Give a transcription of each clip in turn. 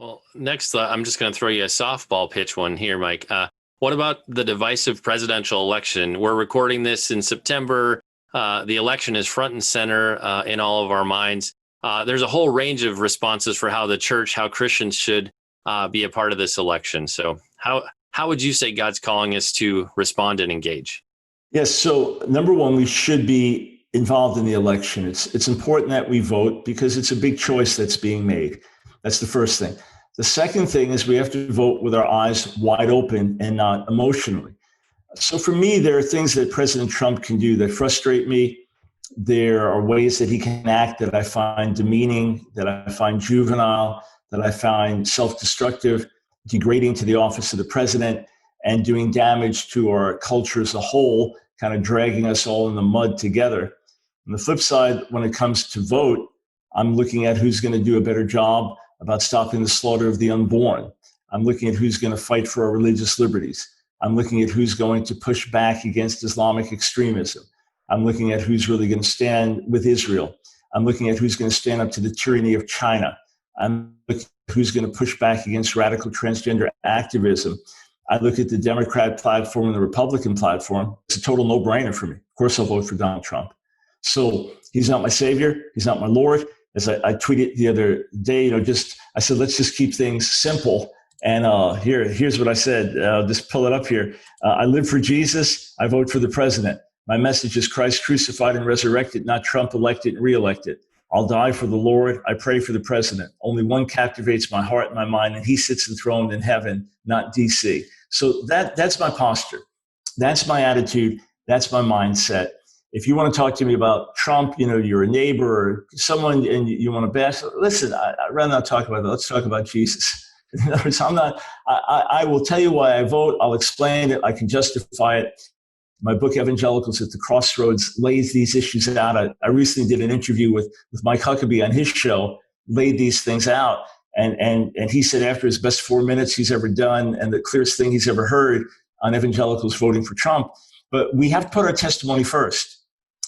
Well, next, I'm just going to throw you a softball pitch one here, Mike. What about the divisive presidential election? We're recording this in September. The election is front and center in all of our minds. There's a whole range of responses for how the church, how Christians should be a part of this election. So how would you say God's calling us to respond and engage? Yes. So number one, we should be involved in the election. It's important that we vote because it's a big choice that's being made. That's the first thing. The second thing is we have to vote with our eyes wide open and not emotionally. So for me, there are things that President Trump can do that frustrate me. There are ways that he can act that I find demeaning, that I find juvenile, that I find self-destructive, degrading to the office of the president, and doing damage to our culture as a whole, kind of dragging us all in the mud together. On the flip side, when it comes to vote, I'm looking at who's going to do a better job about stopping the slaughter of the unborn. I'm looking at who's going to fight for our religious liberties. I'm looking at who's going to push back against Islamic extremism. I'm looking at who's really going to stand with Israel. I'm looking at who's going to stand up to the tyranny of China. I'm looking at who's going to push back against radical transgender activism. I look at the Democrat platform and the Republican platform. It's a total no-brainer for me. Of course, I'll vote for Donald Trump. So he's not my savior. He's not my Lord. As I tweeted the other day, I said, let's just keep things simple. And here's what I said. Just pull it up here. I live for Jesus. I vote for the president. My message is Christ crucified and resurrected, not Trump elected and reelected. I'll die for the Lord. I pray for the president. Only one captivates my heart and my mind, and he sits enthroned in heaven, not DC. So that's my posture. That's my attitude. That's my mindset. If you want to talk to me about Trump, you're a neighbor or someone and you want to bash, listen, I'd rather not talk about that. Let's talk about Jesus. In other words, I will tell you why I vote. I'll explain it. I can justify it. My book, Evangelicals at the Crossroads, lays these issues out. I recently did an interview with Mike Huckabee on his show, laid these things out. And he said after his best 4 minutes he's ever done and the clearest thing he's ever heard on evangelicals voting for Trump. But we have to put our testimony first.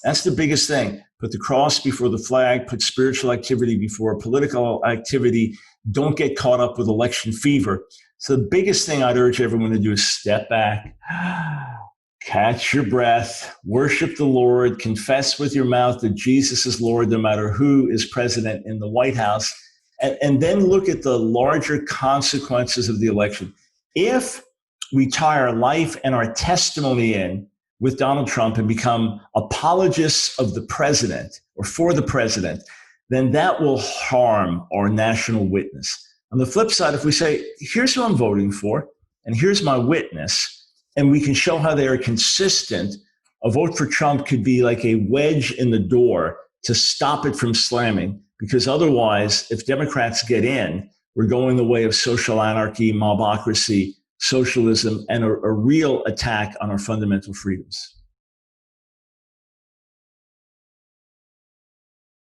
That's the biggest thing. Put the cross before the flag, put spiritual activity before political activity. Don't get caught up with election fever. So the biggest thing I'd urge everyone to do is step back, catch your breath, worship the Lord, confess with your mouth that Jesus is Lord, no matter who is president in the White House, and then look at the larger consequences of the election. If we tie our life and our testimony in with Donald Trump and become apologists of the president or for the president, then that will harm our national witness. On the flip side, if we say, here's who I'm voting for, and here's my witness, and we can show how they are consistent, a vote for Trump could be like a wedge in the door to stop it from slamming, because otherwise, if Democrats get in, we're going the way of social anarchy, mobocracy, socialism, and a real attack on our fundamental freedoms.